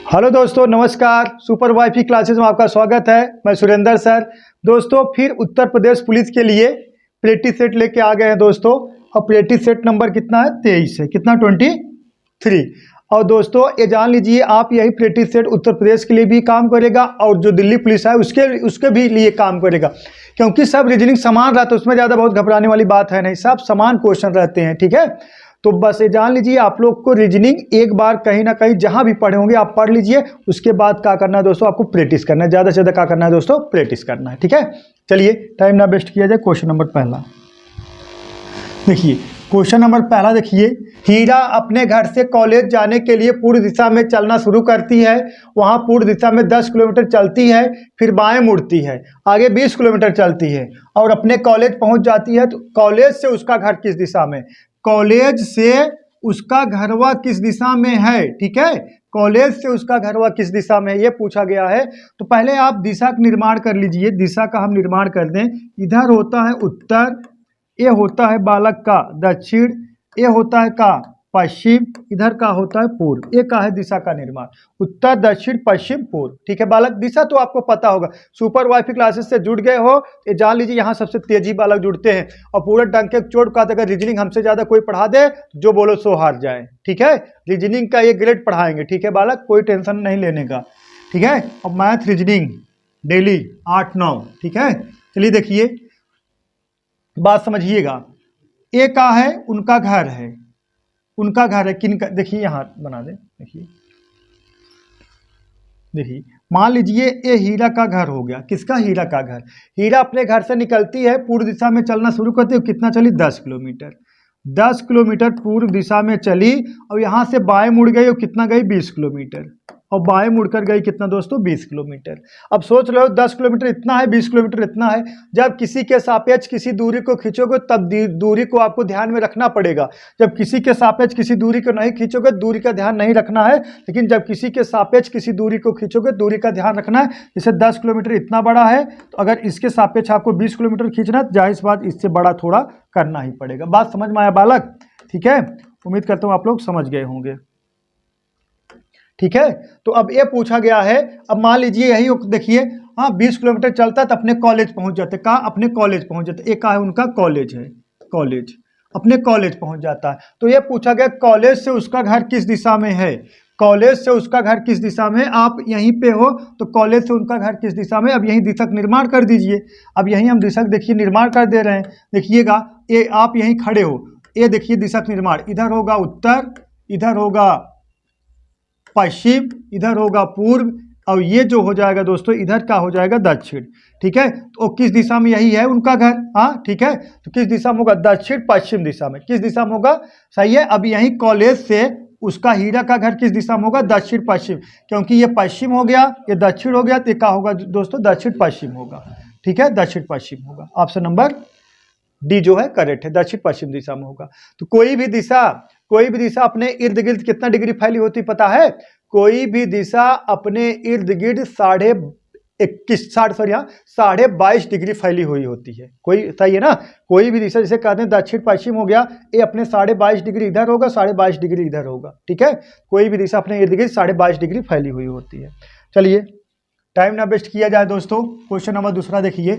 Hello दोस्तों, नमस्कार। Super wifi classes में आपका स्वागत है। मैं सुरेंद्र सर। दोस्तों, फिर उत्तर प्रदेश पुलिस के लिए प्रेटी सेट लेके आ गए हैं दोस्तों। और प्रेटी सेट नंबर कितना है? 23 है। कितना? 23। और दोस्तों, ये जान लीजिए, आप यही प्रेटी सेट उत्तर प्रदेश के लिए भी काम करेगा और जो दिल्ली पुलिस है उसके भी लिए काम करेगा, क्योंकि सब रीजनिंग समान रहता है। उसमें ज़्यादा बहुत घबराने वाली बात है नहीं, सब समान क्वेश्चन रहते हैं। ठीक है, तो बस ये जान लीजिए, आप लोग को रीजनिंग एक बार कहीं ना कहीं जहां भी पढ़े होंगे आप पढ़ लीजिए। उसके बाद क्या करना है दोस्तों? आपको प्रैक्टिस करना है, ज़्यादा से ज़्यादा क्या करना है दोस्तों? प्रैक्टिस करना है। ठीक है, चलिए टाइम ना वेस्ट किया जाए। क्वेश्चन नंबर पहला देखिए। क्वेश्चन नंबर पहला देखिए, हीरा अपने घर से कॉलेज जाने के लिए पूर्व दिशा में चलना शुरू करती है। वहां पूर्व दिशा में 10 किलोमीटर चलती है, फिर बाएं मुड़ती है, आगे 20 किलोमीटर चलती है और अपने कॉलेज पहुंच जाती है। तो कॉलेज से उसका घर किस दिशा में? कॉलेज से उसका घरवा किस दिशा में है? ठीक है, कॉलेज से उसका घरवा किस दिशा में है, ये पूछा गया है। तो पहले आप दिशा का निर्माण कर लीजिए। दिशा का हम निर्माण कर दें। इधर होता है उत्तर, ये होता है बालक का दक्षिण, ये होता है का पश्चिम, इधर का होता है पूर्व। ये का है दिशा का निर्माण? उत्तर, दक्षिण, पश्चिम, पूर्व। ठीक है बालक, दिशा तो आपको पता होगा। सुपर वाईफाई क्लासेस से जुड़ गए हो, ये जान लीजिए, यहाँ सबसे तेजी बालक जुड़ते हैं। और पूरे डंके चोट का अगर रीजनिंग हमसे ज्यादा कोई पढ़ा दे, जो बोलो सो हार जाए। ठीक है, रीजनिंग का ये ग्रेड पढ़ाएंगे। ठीक है बालक, कोई टेंशन नहीं लेने का। ठीक है, और मैथ रीजनिंग डेली 8-9। ठीक है, चलिए देखिए, बात समझिएगा। ए का है उनका घर है, उनका घर है किन का? देखिए यहाँ बना दे। देखिए मान लीजिए ये हीरा का घर हो गया। किसका? हीरा का घर। हीरा अपने घर से निकलती है, पूर्व दिशा में चलना शुरू करती है। कितना चली? 10 किलोमीटर। 10 किलोमीटर पूर्व दिशा में चली और यहाँ से बाएं मुड़ गई और कितना गई? 20 किलोमीटर। और बाएं मुड़कर गई कितना दोस्तों? 20 किलोमीटर। अब सोच रहे हो 10 किलोमीटर इतना है, 20 किलोमीटर इतना है। जब किसी के सापेक्ष किसी दूरी को खींचोगे तब दूरी को आपको ध्यान में रखना पड़ेगा। जब किसी के सापेक्ष किसी दूरी को नहीं खींचोगे, दूरी का ध्यान नहीं रखना है। लेकिन जब किसी के सापेक्ष किसी दूरी को खींचोगे, दूरी का ध्यान रखना है। जैसे 10 किलोमीटर इतना बड़ा है, तो अगर इसके सापेक्ष आपको 20 किलोमीटर खींचना है, जाहिर सी बात इससे बड़ा थोड़ा करना ही पड़ेगा। बात समझ में आया बालक? ठीक है, उम्मीद करता हूँ आप लोग समझ गए होंगे। ठीक है, तो अब ये पूछा गया है। अब मान लीजिए यही देखिए, हाँ 20 किलोमीटर चलता है तो अपने कॉलेज पहुंच जाते। कहाँ? अपने कॉलेज पहुंच जाते। एक है उनका कॉलेज है, कॉलेज, अपने कॉलेज पहुंच जाता है। तो ये पूछा गया कॉलेज से उसका घर किस दिशा में है? कॉलेज से उसका घर किस दिशा में? आप यहीं पे हो तो कॉलेज से उनका घर किस दिशा में? अब यहीं दिशा निर्माण कर दीजिए। अब यहीं हम दिशा देखिए निर्माण कर दे रहे हैं। देखिएगा, ये आप यहीं खड़े हो, ये देखिए दिशा निर्माण। इधर होगा उत्तर, इधर होगा पश्चिम, इधर होगा पूर्व, और ये जो हो जाएगा दोस्तों इधर का हो जाएगा दक्षिण। ठीक है, तो किस दिशा में? यही है उनका घर। हाँ ठीक है, तो किस दिशा में होगा? दक्षिण पश्चिम दिशा में। किस दिशा में होगा? सही है। अब यही कॉलेज से उसका हीरा का घर किस दिशा में होगा? दक्षिण पश्चिम, क्योंकि ये पश्चिम हो गया, ये दक्षिण हो गया, तो क्या होगा दोस्तों? दक्षिण पश्चिम होगा। ठीक है, दक्षिण पश्चिम होगा। ऑप्शन नंबर डी जो है करेक्ट है, दक्षिण पश्चिम दिशा में होगा। तो कोई भी दिशा अपने इर्द गिर्द कितना डिग्री फैली होती पता है? कोई भी दिशा अपने इर्द गिर्द 22.5 डिग्री फैली हुई होती है। कोई सही है ना? कोई भी दिशा, जैसे कहते हैं दक्षिण पश्चिम हो गया, ये अपने 22.5 डिग्री इधर होगा, 22.5 डिग्री इधर होगा। ठीक है, कोई भी दिशा अपने इर्द गिर्द 22.5 डिग्री फैली हुई होती है। चलिए टाइम ना वेस्ट किया जाए दोस्तों। क्वेश्चन नंबर दूसरा देखिए।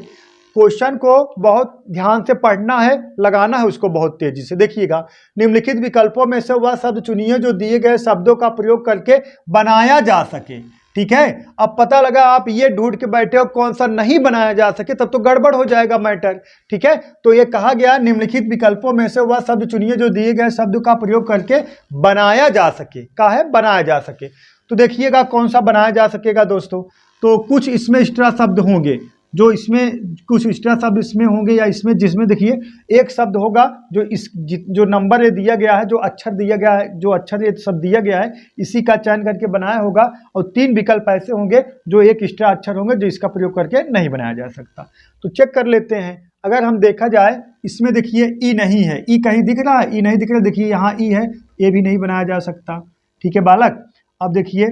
क्वेश्चन को बहुत ध्यान से पढ़ना है, लगाना है उसको बहुत तेजी से। देखिएगा, निम्नलिखित विकल्पों में से वह शब्द चुनिए जो दिए गए शब्दों का प्रयोग करके बनाया जा सके। ठीक है, अब पता लगा आप ये ढूंढ के बैठे हो कौन सा नहीं बनाया जा सके, तब तो गड़बड़ हो जाएगा मैटर। ठीक है, तो ये कहा गया निम्नलिखित विकल्पों में से वह शब्द चुनिए जो दिए गए शब्द का प्रयोग करके बनाया जा सके। कहा है बनाया जा सके। तो देखिएगा कौन सा बनाया जा सकेगा दोस्तों। तो कुछ इसमें एक्स्ट्रा शब्द होंगे, जो इसमें कुछ एक्स्ट्रा शब्द इसमें होंगे, या इसमें जिसमें देखिए एक शब्द होगा जो नंबर ये दिया गया है, जो अक्षर दिया गया है, जो अक्षर ये शब्द दिया गया है, इसी का चयन करके बनाया होगा। और 3 विकल्प ऐसे होंगे जो एक एक्स्ट्रा अक्षर होंगे जो इसका प्रयोग करके नहीं बनाया जा सकता। तो चेक कर लेते हैं। अगर हम देखा जाए, इसमें देखिए ई नहीं है। ई कहीं दिख रहा है? ई नहीं दिख रहा। देखिए यहाँ ई है, ये भी नहीं बनाया जा सकता। ठीक है बालक, अब देखिए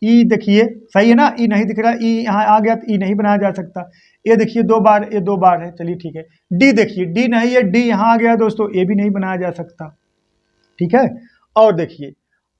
ई, देखिए सही है ना? ई नहीं दिख रहा, ई यहाँ आ गया तो ई नहीं बनाया जा सकता। ये देखिए 2 बार, ये 2 बार है। चलिए ठीक है। डी देखिए, डी नहीं है, डी यहाँ आ गया दोस्तों, ये भी नहीं बनाया जा सकता। ठीक है, और देखिए,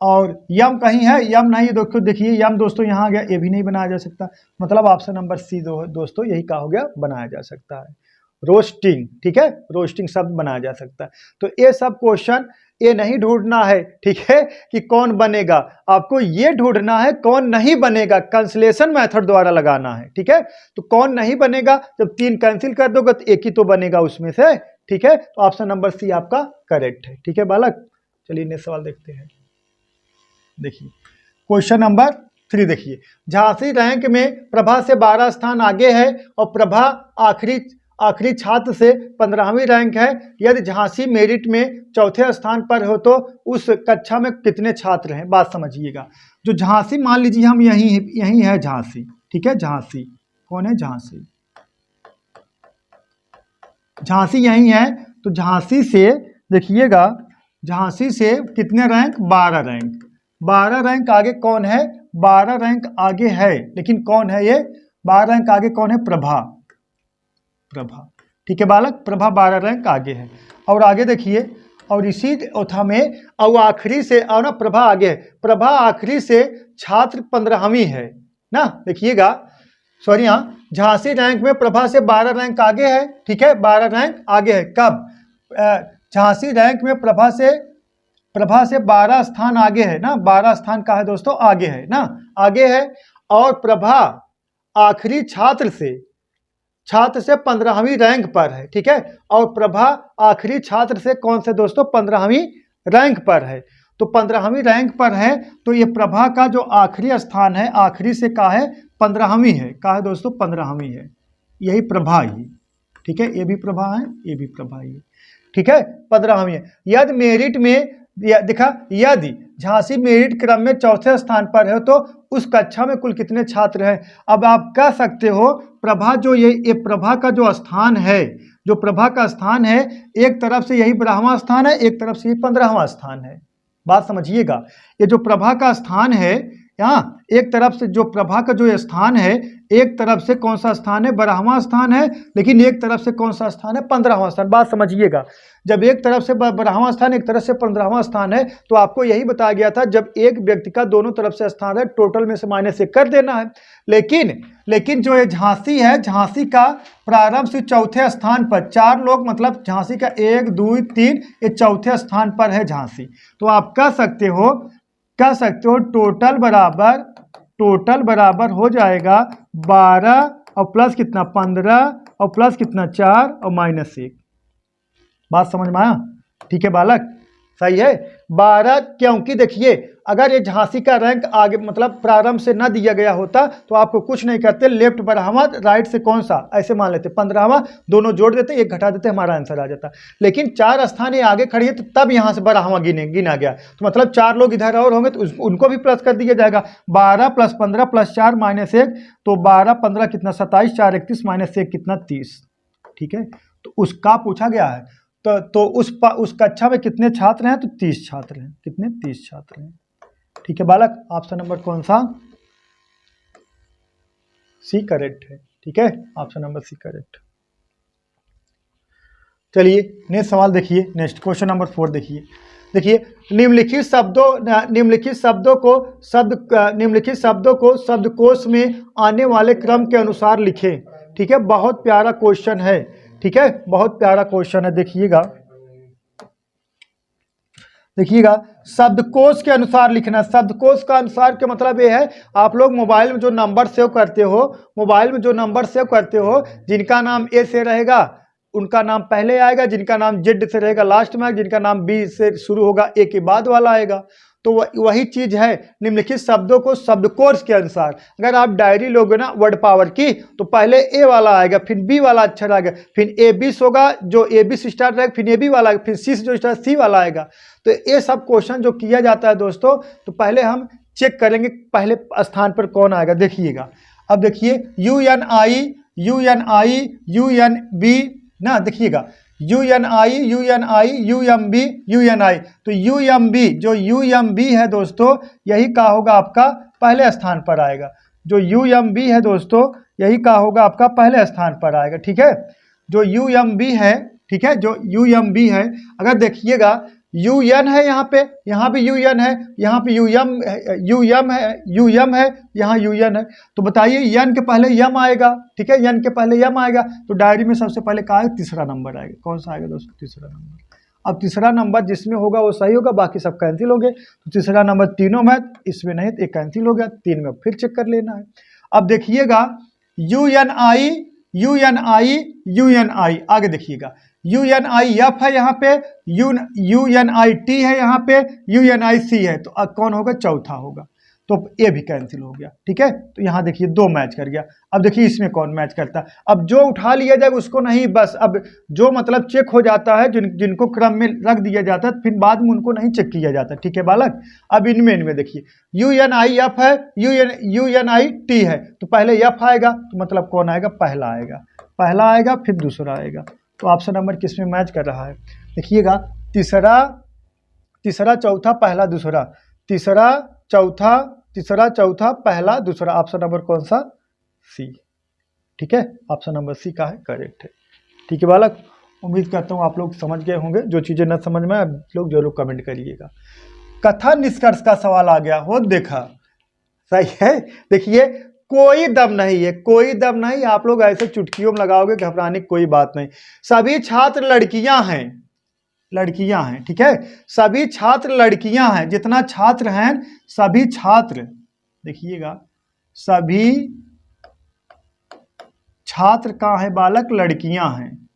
और यम कहीं है, यम नहीं देखिए यम दोस्तों यहाँ आ गया, ये भी नहीं बनाया जा सकता। मतलब ऑप्शन नंबर सी दोस्तों यही क्या हो गया, बनाया जा सकता है। रोस्टिंग, ठीक है, रोस्टिंग शब्द बनाया जा सकता है। तो ये सब क्वेश्चन ये नहीं ढूंढना है, ठीक है, कि कौन बनेगा, आपको ये ढूंढना है कौन नहीं बनेगा, कैंसिलेशन मेथड द्वारा लगाना है, ठीक है। तो कौन नहीं बनेगा, जब 3 कैंसिल कर दोगे तो एक ही तो बनेगा उसमें से, ठीक है। तो ऑप्शन नंबर सी आपका करेक्ट है, ठीक है बालक। चलिए नेक्स्ट सवाल देखते हैं। देखिए क्वेश्चन नंबर 3 देखिए, झांसी रैंक में प्रभा से 12 स्थान आगे है और प्रभा आखिरी छात्र से 15वीं रैंक है। यदि झांसी मेरिट में चौथे स्थान पर हो तो उस कक्षा में कितने छात्र हैं। बात समझिएगा, जो झांसी मान लीजिए हम यही है झांसी, ठीक है, झांसी कौन है, झांसी, झांसी यही है। तो झांसी से देखिएगा, झांसी से कितने रैंक, 12 रैंक, 12 रैंक आगे कौन है, 12 रैंक आगे है, लेकिन कौन है ये, 12 रैंक आगे कौन है, प्रभा, ठीक है बालक, प्रभा 12 रैंक आगे है। और आगे देखिए, और इसी ओथा में और आखिरी से और ना प्रभा आगे है, प्रभा आखिरी से छात्र 15वीं है ना, देखिएगा सॉरी, यहाँ झांसी रैंक में प्रभा से 12 रैंक आगे है, ठीक है, 12 रैंक आगे है। कब, झांसी रैंक में प्रभा से 12 स्थान आगे है ना, 12 स्थान का है दोस्तों, आगे है ना, आगे है। और प्रभा आखिरी छात्र से 15वीं रैंक पर है, ठीक है। और प्रभा आखिरी छात्र से कौन से दोस्तों, 15वीं रैंक पर है। तो 15वीं रैंक पर है, तो ये प्रभा का जो आखिरी स्थान है, आखिरी से का है, 15वीं है, का है दोस्तों, 15वीं है, यही प्रभा ही, ठीक है, ये भी प्रभा है, ये भी प्रभा ही, ठीक है, 15वीं है। यदि मेरिट में यदि झांसी मेरिट क्रम में चौथे स्थान पर है तो उस कक्षा में कुल कितने छात्र हैं। अब आप कह सकते हो प्रभा जो ये प्रभा का जो स्थान है, जो प्रभा का स्थान है, एक तरफ से यही 12वां स्थान है, एक तरफ से यही 15वां स्थान है। बात समझिएगा, ये जो प्रभा का स्थान है, यहाँ एक तरफ से जो प्रभा का जो स्थान है, एक तरफ से कौन सा स्थान है, 12वां स्थान है, लेकिन एक तरफ से कौन सा स्थान है, 15वां स्थान। बात समझिएगा, जब एक तरफ से 12वां स्थान, एक तरफ से 15वां स्थान है, तो आपको यही बताया गया था जब एक व्यक्ति का दोनों तरफ से स्थान है, टोटल में से -1 कर देना है। लेकिन जो ये झांसी है, झांसी का प्रारंभ से चौथे स्थान पर 4 लोग, मतलब झांसी का 1 2 3 ये चौथे स्थान पर है झांसी। तो आप कह सकते हो टोटल बराबर हो जाएगा 12 और प्लस कितना 15 और प्लस कितना 4 और -1। बात समझ में आया, ठीक है बालक, सही है। 12 क्योंकि देखिए अगर ये झांसी का रैंक आगे मतलब प्रारंभ से न दिया गया होता तो आपको कुछ नहीं करते, लेफ्ट 12वां, राइट से कौन सा, ऐसे मान लेते 15वां, दोनों जोड़ देते, एक घटा देते, हमारा आंसर आ जाता। लेकिन 4 स्थान ये आगे खड़ी है तो तब यहाँ से 12वां गिना गया, तो मतलब 4 लोग इधर और होंगे तो उनको भी प्लस कर दिया जाएगा। 12 + 15 + 4 -1, तो 12 15 कितना 27, 4 31 -1 कितना 30, ठीक है। तो उसका पूछा गया है, तो उस कक्षा में कितने छात्र हैं, तो 30 छात्र हैं, कितने 30 छात्र हैं, ठीक है बालक। ऑप्शन नंबर कौन सा, सी करेक्ट है, ठीक है, ऑप्शन नंबर सी करेक्ट। चलिए नेक्स्ट सवाल देखिए, नेक्स्ट क्वेश्चन नंबर 4 देखिए निम्नलिखित शब्दों को शब्दकोश में आने वाले क्रम के अनुसार लिखें, ठीक है। बहुत प्यारा क्वेश्चन है, ठीक है, बहुत प्यारा क्वेश्चन है। देखिएगा शब्दकोश के अनुसार लिखना। शब्दकोश का अनुसार के मतलब ये है, आप लोग मोबाइल में जो नंबर सेव करते हो, जिनका नाम ए से रहेगा उनका नाम पहले आएगा, जिनका नाम जेड से रहेगा लास्ट में, जिनका नाम बी से शुरू होगा ए के बाद वाला आएगा। तो वही चीज़ है, निम्नलिखित शब्दों को शब्दकोश के अनुसार। अगर आप डायरी लोगे ना वर्ड पावर की, तो पहले ए वाला आएगा, फिर बी वाला अक्षर आएगा, फिर ए बी होगा, जो ए बी से स्टार्ट रहेगा, फिर ए बी वाला आएगा, फिर सी से जो स्टार्ट सी वाला आएगा। तो ये सब क्वेश्चन जो किया जाता है दोस्तों, तो पहले हम चेक करेंगे पहले स्थान पर कौन आएगा। देखिएगा, अब देखिए UNI UNB ना, देखिएगा UNI UMB UNI। तो UMB जो UMB है दोस्तों, यही का होगा आपका पहले स्थान पर आएगा। जो UMB है दोस्तों, यही का होगा आपका पहले स्थान पर आएगा, ठीक है। जो UMB है, ठीक है, जो UMB है, अगर देखिएगा यू एन है यहाँ पे यू एन है, यहाँ पे यू एम है, यहाँ यू एन है। तो बताइए एन के पहले यम आएगा, ठीक है, एन के पहले यम आएगा, तो डायरी में सबसे पहले कहा है तीसरा नंबर आएगा। कौन सा आएगा दोस्तों? तीसरा नंबर। अब तीसरा नंबर जिसमें होगा वो सही होगा, बाकी सब कैंसिल हो गए। तो तीसरा नंबर तीनों में, इसमें नहीं, तो एक कैंसिल हो गया, 3 में फिर चेक कर लेना है। अब देखिएगा यू एन आई, आगे देखिएगा UNIF है यहाँ पे, UNIT है यहाँ पे, UNIC है, तो अब कौन होगा? चौथा होगा, तो ए भी कैंसिल हो गया, ठीक है। तो यहाँ देखिए 2 मैच कर गया। अब देखिए इसमें कौन मैच करता है? अब जो उठा लिया जाए उसको नहीं, बस अब जो मतलब चेक हो जाता है, जिनको क्रम में रख दिया जाता है, फिर बाद में उनको नहीं चेक किया जाता, ठीक है बालक। अब इनमें देखिए UNIF है, UNIT है, तो पहले एफ आएगा, तो मतलब कौन आएगा? पहला आएगा, फिर दूसरा आएगा। तो ऑप्शन नंबर किस में मैच कर रहा है? देखिएगा तीसरा चौथा पहला दूसरा, तीसरा चौथा पहला दूसरा, ऑप्शन नंबर कौन सा? सी, ठीक है, ऑप्शन नंबर सी का है करेक्ट है, ठीक है बालक। उम्मीद करता हूँ आप लोग समझ गए होंगे। जो चीज़ें न समझ में आप लोग जरूर कमेंट करिएगा। कथन निष्कर्ष का सवाल आ गया हो, देखा सही है। देखिए कोई दम नहीं है, कोई दम नहीं, आप लोग ऐसे चुटकियों में लगाओगे, घबराने की कोई बात नहीं। सभी छात्र लड़कियां हैं, ठीक है, सभी छात्र लड़कियां हैं, जितना छात्र हैं सभी छात्र, देखिएगा सभी छात्र कहाँ है बालक? लड़कियां हैं,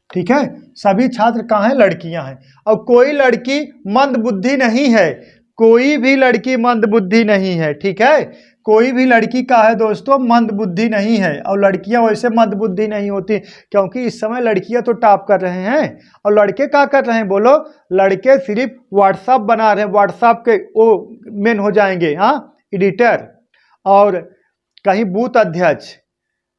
ठीक है, सभी छात्र कहाँ है? लड़कियां हैं। और कोई लड़की मंद बुद्धि नहीं है, कोई भी लड़की मंद बुद्धि नहीं है, ठीक है, कोई भी लड़की का है दोस्तों मंद बुद्धि नहीं है। और लड़कियां वैसे मंद बुद्धि नहीं होती, क्योंकि इस समय लड़कियां तो टॉप कर रहे हैं, और लड़के क्या कर रहे हैं बोलो? लड़के सिर्फ व्हाट्सअप बना रहे हैं, व्हाट्सअप के वो मेन हो जाएंगे, हाँ, एडिटर, और कहीं बूथ अध्यक्ष,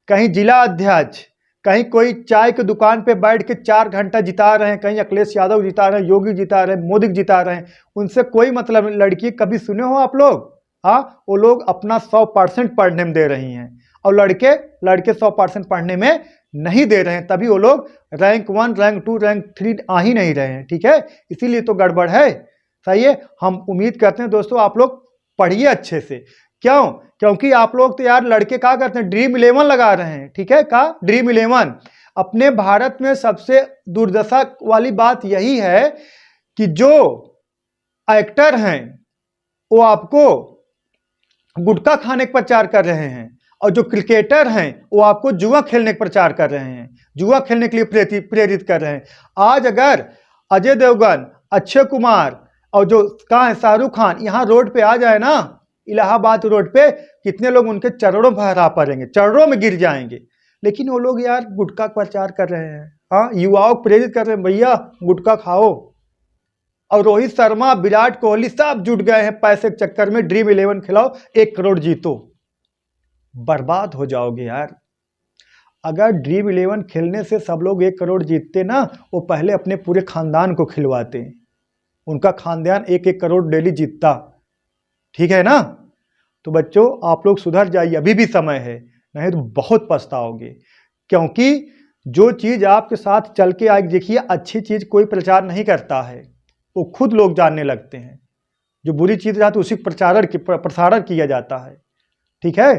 कहीं जिला अध्यक्ष, कहीं कोई चाय की दुकान पे बैठ के 4 घंटा जिता रहे हैं, कहीं अखिलेश यादव जिता रहे हैं, योगी जिता रहे हैं, मोदी जिता रहे हैं, उनसे कोई मतलब नहीं। लड़की कभी सुने हो आप लोग? हाँ, वो लोग अपना 100% पढ़ने में दे रही हैं, और लड़के 100% पढ़ने में नहीं दे रहे हैं, तभी वो लोग रैंक 1, रैंक 2, रैंक 3 आ ही नहीं रहे हैं, ठीक है, इसीलिए तो गड़बड़ है। सही है, हम उम्मीद करते हैं दोस्तों आप लोग पढ़िए अच्छे से। क्यों? क्योंकि आप लोग तो यार लड़के क्या करते हैं? ड्रीम 11 लगा रहे हैं, ठीक है, का ड्रीम 11। अपने भारत में सबसे दुर्दशा वाली बात यही है कि जो एक्टर हैं वो आपको गुटखा खाने का प्रचार कर रहे हैं, और जो क्रिकेटर हैं वो आपको जुआ खेलने का प्रचार कर रहे हैं, जुआ खेलने के लिए प्रेरित कर रहे हैं। आज अगर अजय देवगन, अक्षय कुमार और जो कहाँ है शाहरुख खान यहाँ रोड पे आ जाए ना, इलाहाबाद रोड पे, कितने लोग उनके चरणों पर हरा पड़ेंगे, चरणों में गिर जाएंगे। लेकिन वो लोग यार गुटखा का प्रचार कर रहे हैं, हाँ, युवाओं को प्रेरित कर रहे हैं, भैया गुटखा खाओ। और रोहित शर्मा, विराट कोहली सब जुट गए हैं पैसे के चक्कर में, ड्रीम 11 खिलाओ, 1 करोड़ जीतो। बर्बाद हो जाओगे यार। अगर ड्रीम 11 खेलने से सब लोग 1 करोड़ जीतते ना, वो पहले अपने पूरे खानदान को खिलवाते, उनका खानदान 1-1 करोड़ डेली जीतता, ठीक है ना। तो बच्चों आप लोग सुधर जाइए, अभी भी समय है, नहीं तो बहुत पछताओगे। क्योंकि जो चीज़ आपके साथ चल के आए, देखिए अच्छी चीज़ कोई प्रचार नहीं करता है, वो खुद लोग जानने लगते हैं। जो बुरी चीज़ रहती है उसी प्रसारण किया जाता है, ठीक है।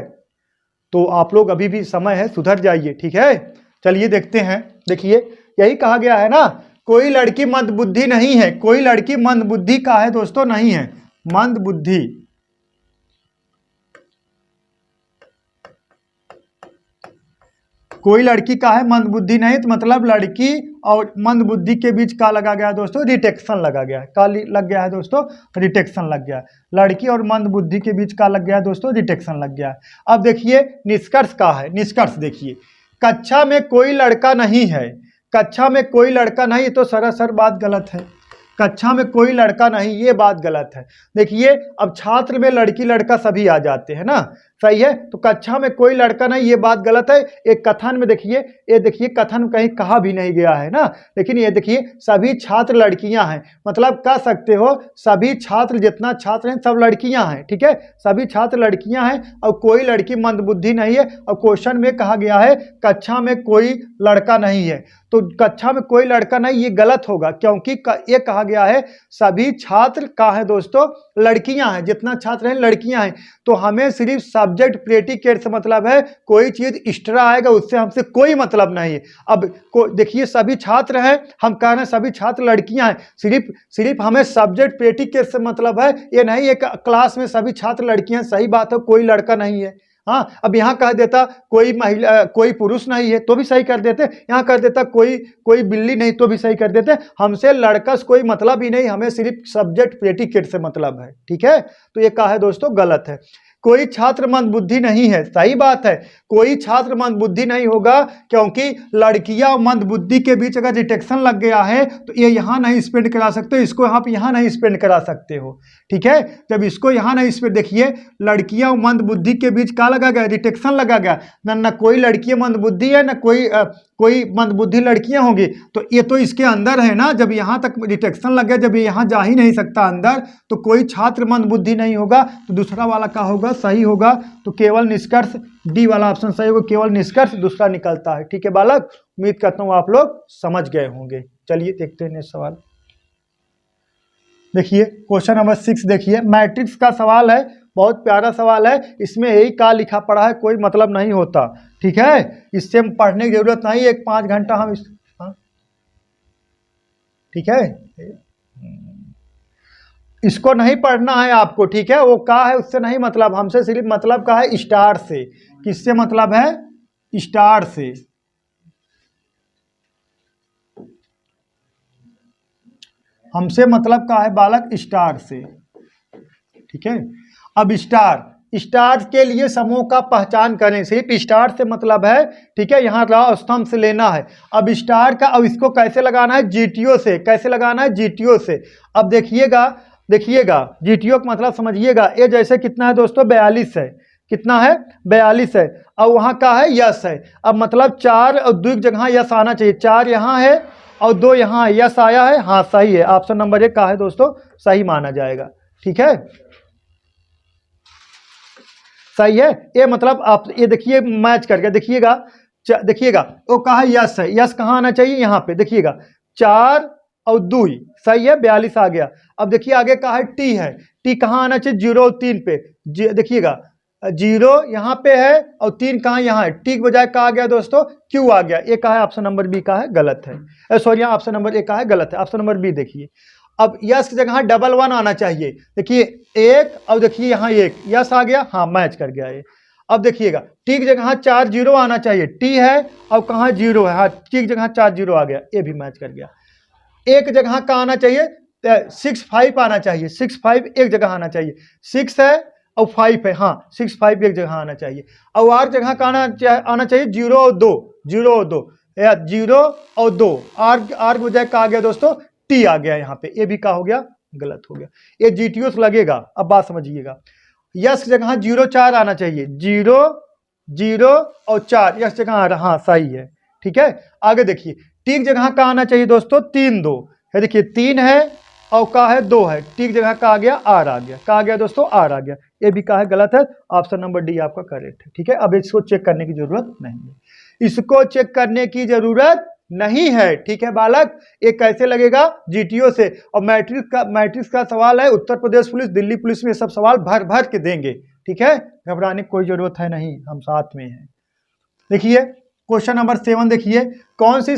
तो आप लोग अभी भी समय है, सुधर जाइए, ठीक है। चलिए देखते हैं, देखिए यही कहा गया है ना, कोई लड़की मंद बुद्धि नहीं है, कोई लड़की मंद बुद्धि का है दोस्तों नहीं है, मंद बुद्धि, कोई लड़की का है मंद बुद्धि नहीं, तो मतलब लड़की और मंद बुद्धि के बीच का लगा गया दोस्तों? रिटेक्शन लगा गया है। का लग गया है दोस्तों? रिटेक्शन लग गया है। लड़की और मंद बुद्धि के बीच का लग गया है दोस्तों? रिटेक्शन लग गया है। अब देखिए निष्कर्ष का है, निष्कर्ष देखिए, कक्षा में कोई लड़का नहीं है, कक्षा में कोई लड़का नहीं, तो सरासर बात गलत है। कक्षा में कोई लड़का नहीं, ये बात गलत है। देखिए अब छात्र में लड़की लड़का सभी आ जाते हैं ना, सही है। तो कक्षा में कोई लड़का नहीं, ये बात गलत है। एक कथन में देखिए, ये देखिए कथन कहीं कहा भी नहीं गया है ना, लेकिन ये देखिए सभी छात्र लड़कियां हैं, मतलब कह सकते हो सभी छात्र, जितना छात्र हैं सब लड़कियां हैं, ठीक है, सभी छात्र लड़कियां हैं और कोई लड़की मंदबुद्धि नहीं है। और क्वेश्चन में कहा गया है कक्षा में कोई लड़का नहीं है, तो कक्षा में कोई लड़का नहीं, ये गलत होगा, क्योंकि ये कहा गया है सभी छात्र का है दोस्तों लड़कियां हैं, जितना छात्र हैं लड़कियां हैं। तो हमें सिर्फ सब्जेक्ट प्रेडिकेट से मतलब है, कोई चीज एक्स्ट्रा आएगा उससे हमसे कोई मतलब नहीं है। अब देखिए सभी छात्र हैं, हम कह रहे हैं सभी छात्र लड़कियां हैं, सिर्फ हमें सब्जेक्ट प्रेडिकेट से मतलब है, ये नहीं एक क्लास में सभी छात्र लड़कियां, सही बात है, कोई लड़का नहीं है। हाँ, अब यहाँ कह देता कोई महिला, कोई पुरुष नहीं है तो भी सही कर देते, यहाँ कर देता कोई बिल्ली नहीं तो भी सही कर देते। हमसे लड़का से कोई मतलब ही नहीं, हमें सिर्फ सब्जेक्ट प्रेडिकेट से मतलब है, ठीक है। तो ये कहा है दोस्तों गलत है। कोई छात्र मंदबुद्धि नहीं है, सही बात है, कोई छात्र मंदबुद्धि नहीं होगा, क्योंकि लड़कियां और मंदबुद्धि के बीच अगर डिटेक्शन लग गया है तो ये यहाँ नहीं स्पेंड करा सकते, इसको आप यहाँ नहीं स्पेंड करा सकते हो, ठीक है। जब इसको यहाँ नहीं स्पेंड, देखिए लड़कियां और मंदबुद्धि के बीच क्या लगा गया, डिटेक्शन लगा गया, ना कोई लड़की मंदबुद्धि है, ना कोई मंदबुद्धि लड़कियां होंगी, तो ये तो इसके अंदर है ना। जब यहाँ तक डिटेक्शन लग गया, जब ये यहाँ जा ही नहीं सकता अंदर, तो कोई छात्र मंदबुद्धि नहीं होगा, तो दूसरा वाला क्या होगा, सही होगा। तो केवल निष्कर्ष डी वाला ऑप्शन सही होगा, केवल निष्कर्ष दूसरा निकलता है, ठीक है बालक। उम्मीद करता हूँ आप लोग समझ गए होंगे। चलिए देखते हैं नेक्स्ट सवाल। देखिए क्वेश्चन नंबर 6 देखिए, मैट्रिक्स का सवाल है, बहुत प्यारा सवाल है, इसमें यही क्या लिखा पड़ा है कोई मतलब नहीं होता, ठीक है, इससे हम पढ़ने की जरूरत नहीं, 1-5 घंटा हम हाँ ठीक है, इसको नहीं पढ़ना है आपको, ठीक है। वो क्या है उससे नहीं मतलब, हमसे सिर्फ मतलब का है स्टार से। किससे मतलब है, स्टार से। हमसे मतलब का है बालक स्टार से, ठीक है। अब स्टार के लिए समूह का पहचान करें, सिर्फ स्टार से मतलब है, ठीक है, यहाँ रॉ स्तंभ से लेना है। अब स्टार का, अब इसको कैसे लगाना है, जीटीओ से। कैसे लगाना है, जीटीओ से। अब देखिएगा जीटीओ का मतलब समझिएगा, ये जैसे कितना है दोस्तों, 42 है, कितना है 42 है। अब वहाँ का है यस है, अब मतलब 4 और 2 की जगह यस आना चाहिए, 4 यहाँ है और 2 यहाँ है, यस आया है, हाँ सही है, ऑप्शन नंबर 1 का है दोस्तों, सही माना जाएगा, ठीक है, सही है। ये मतलब आप ये देखिए मैच करके देखिएगा वो कहा यस है, यस कहाँ आना चाहिए, यहाँ पे देखिएगा 4 और 2 सही है, 42 आ गया। अब देखिए आगे कहा है टी है, टी कहाँ आना चाहिए, 0 और 3 पे, देखिएगा 0 यहाँ पे है और 3 कहाँ, यहाँ है, टी के बजाय कहा आ गया दोस्तों, क्यू आ गया। ये कहा है ऑप्शन नंबर बी का है गलत है, सॉरी ऑप्शन नंबर ए का है गलत है, ऑप्शन नंबर बी देखिए। अब यस की जगह 11 आना चाहिए, देखिए 1 और देखिए यहाँ 1 यस आ गया, हाँ मैच कर गया ये। अब देखिएगा टी की जगह 4 0 आना चाहिए, टी है और कहाँ 0 है, हाँ टी की जगह 4 0 आ गया, ये भी मैच कर गया। एक जगह का आना चाहिए 6 5 आना चाहिए, 6 5 एक जगह आना चाहिए, 6 है और 5 है, हाँ 6 5 एक जगह आना चाहिए। और आर जगह का आना चाहिए 0 और 2, 0 और 2 या 0 और 2, आर बजाय का आ गया दोस्तों, टी आ गया यहाँ पे, ये भी का हो गया, गलत हो गया। ये जीटीओ से लगेगा, अब बात समझिएगा, यस की जगह 0 4 आना चाहिए, 0 0 और 4 यस जगह आ रहा, हाँ सही है, ठीक है। आगे देखिए टी की जगह का आना चाहिए दोस्तों 3 2 है, देखिए 3 है और का है 2 है, टी की जगह का आ गया आर आ गया, का आ गया दोस्तों आर आ गया, ये भी का है गलत है, ऑप्शन नंबर डी आपका करेक्ट है, ठीक है। अब इसको चेक करने की जरूरत नहीं है, इसको चेक करने की जरूरत नहीं है, ठीक है बालक। ये कैसे लगेगा, जीटीओ से। और मैट्रिक्स का सवाल है, उत्तर प्रदेश पुलिस, दिल्ली पुलिस में सब सवाल भर के देंगे, ठीक है, घबराने की कोई जरूरत है नहीं, हम साथ में हैं। देखिए क्वेश्चन नंबर 7 देखिए, कौन सी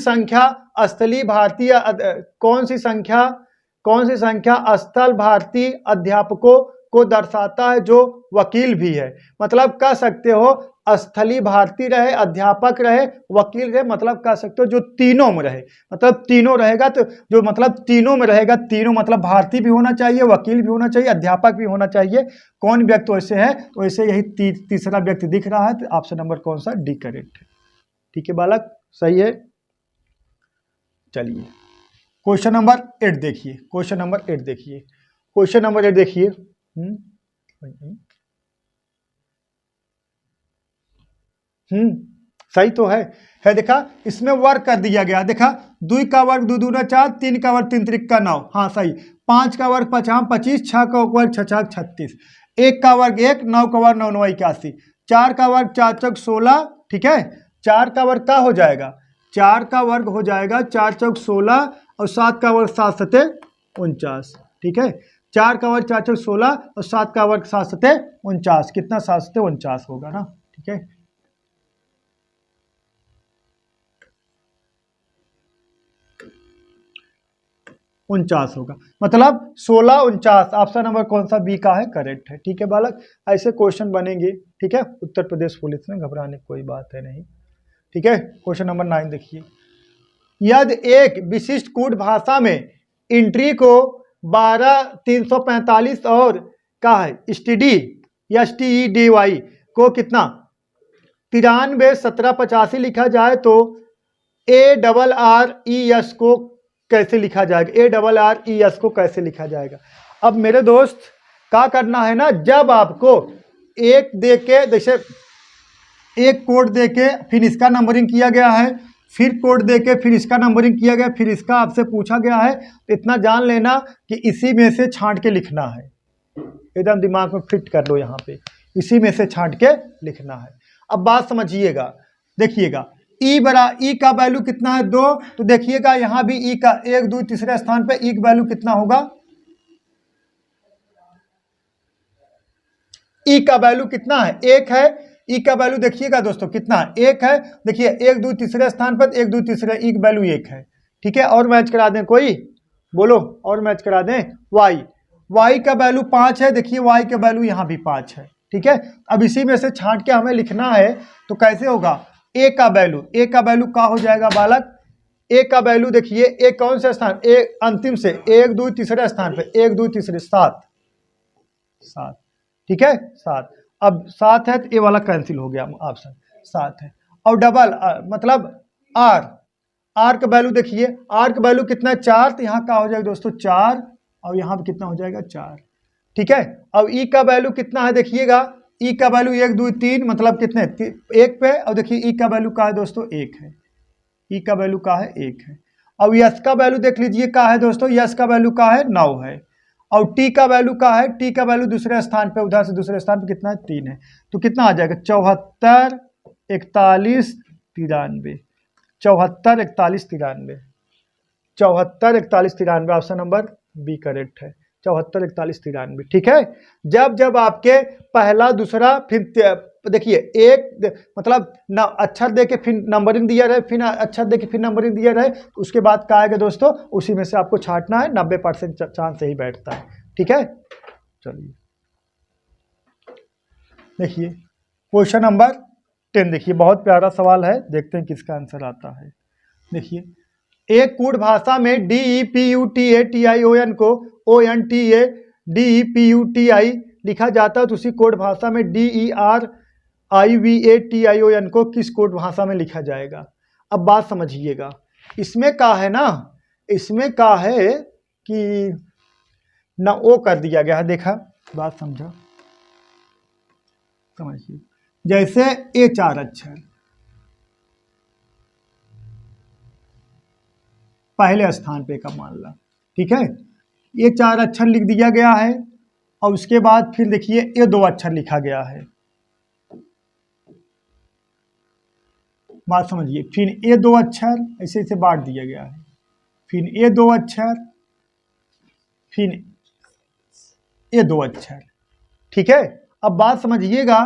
संख्या स्थल भारतीय अध्यापकों को दर्शाता है जो वकील भी है। मतलब कह सकते हो स्थलीय भारतीय रहे, अध्यापक रहे, वकील रहे, मतलब कह सकते हो जो तीनों में रहे, मतलब तीनों रहेगा, तो जो मतलब तीनों में रहेगा, तीनों मतलब भारतीय भी होना चाहिए, वकील भी होना चाहिए, अध्यापक भी होना चाहिए। कौन व्यक्ति वैसे है, तो वैसे यही तीसरा व्यक्ति दिख रहा है, तो ऑप्शन नंबर कौन सा, डी करेक्ट है, ठीक है बालक, सही है। चलिए क्वेश्चन नंबर 8 देखिए, क्वेश्चन नंबर 8 देखिए, सही तो है देखा, इसमें वर्ग कर दिया गया, देखा 2 का वर्ग 2 दूना 4, 3 का वर्ग 3 त्रिक का 9, हाँ सही, 5 का वर्ग 5 25, 6 का वर्ग 6 36, 1 का वर्ग 1, 9 का वर्ग 9 9 81, 4 का वर्ग 4 चौक 16, ठीक है, 4 का वर्ग क्या हो जाएगा, 4 का वर्ग हो जाएगा 4 चौक 16 और 7 का वर्ग 7 सते 49, ठीक है, 4 का वर्ग 4 चौक 16 और 7 का वर्ग 7 सते 49, कितना 7 सते 49 होगा ना, ठीक है। उनचास होगा, मतलब 16 49, ऑप्शन नंबर कौन सा बी का है, करेक्ट है, ठीक है बालक। ऐसे क्वेश्चन बनेंगे, ठीक है, उत्तर प्रदेश पुलिस में, घबराने की कोई बात है नहीं, ठीक है। क्वेश्चन नंबर 9 देखिए, यदि एक विशिष्ट कूट भाषा में इंट्री को 12345 और का है STD को कितना 93 1785 लिखा जाए तो ARRES को कैसे लिखा जाएगा, ARRES को कैसे लिखा जाएगा। अब मेरे दोस्त क्या करना है ना, जब आपको एक दे के, जैसे एक कोड दे के फिर इसका नंबरिंग किया गया है, फिर कोड दे के फिर इसका नंबरिंग किया गया, फिर इसका आपसे पूछा गया है, तो इतना जान लेना कि इसी में से छांट के लिखना है, एकदम दिमाग में फिट कर लो, यहाँ पे इसी में से छांट के लिखना है। अब बात समझिएगा, देखिएगा ई का वैल्यू कितना है 2, तो देखिएगा यहाँ भी ई का 1 2 तीसरे स्थान पे ई का वैल्यू कितना होगा, ई का वैल्यू कितना है 1 है, ई का वैल्यू देखिएगा दोस्तों कितना है 1 है, देखिए 1 2 तीसरे स्थान पर 1 2 तीसरे, ई का वैल्यू 1 है, ठीक है। और मैच करा दें कोई, बोलो और मैच करा दें, वाई का वैल्यू 5 है, देखिए वाई का वैल्यू यहाँ भी 5 है, ठीक है। अब इसी में से छांट के हमें लिखना है, तो कैसे होगा, ए का वैल्यू क्या हो जाएगा बालक, ए का वैल्यू देखिए, ए कौन से स्थान, ए अंतिम से 1 2 तीसरे स्थान पे 1 2 तीसरे 7, ठीक है 7, अब 7 है तो ए वाला कैंसिल हो गया, ऑप्शन 7 है। और डबल मतलब आर का वैल्यू देखिए, आर का वैल्यू कितना है 4, तो यहाँ क्या हो जाएगा दोस्तों 4, और यहाँ पे कितना हो जाएगा 4, ठीक है। अब ई का वैल्यू कितना है देखिएगा, ई का वैल्यू 1 2 3, मतलब कितने 1 पे, और देखिए ई का वैल्यू का है दोस्तों 1 है, ई का वैल्यू का है 1 है। अब यस का वैल्यू देख लीजिए का है दोस्तों, यस का वैल्यू का है 9 है, और टी का वैल्यू का है, टी का वैल्यू दूसरे स्थान पे, उधर से दूसरे स्थान पे कितना है 3 है, तो कितना आ जाएगा 74 41 93, 74 41 93, 74 41 93, ऑप्शन नंबर बी करेक्ट है, 74 41 93, ठीक है। जब आपके पहला दूसरा फिर देखिए एक मतलब ना अक्षर दे के फिर नंबरिंग दिया रहे, फिर अक्षर दे के फिर नंबरिंग दिया रहे, तो उसके बाद क्या आएगा दोस्तों, उसी में से आपको छांटना है, 90% चांस से ही बैठता है, ठीक है। चलिए देखिए क्वेश्चन नंबर 10 देखिए, बहुत प्यारा सवाल है, देखते हैं किसका आंसर आता है। देखिए, एक कूट भाषा में DEPUTATION को ONTADEPUTI लिखा जाता है, तो उसी कोड भाषा में DERIVATION को किस कोड भाषा में लिखा जाएगा। अब बात समझिएगा, इसमें क्या है ना, इसमें क्या है कि ना ओ कर दिया गया है, देखा बात समझा, समझिए जैसे ए 4 अक्षर पहले स्थान पे का मान ला, ठीक है, ये 4 अक्षर लिख दिया गया है, और उसके बाद फिर देखिए ये 2 अक्षर लिखा गया है, बात समझिए, फिर ये 2 अक्षर ऐसे ऐसे बांट दिया गया है, फिर ये 2 अक्षर, फिर ये 2 अक्षर, ठीक है। अब बात समझिएगा,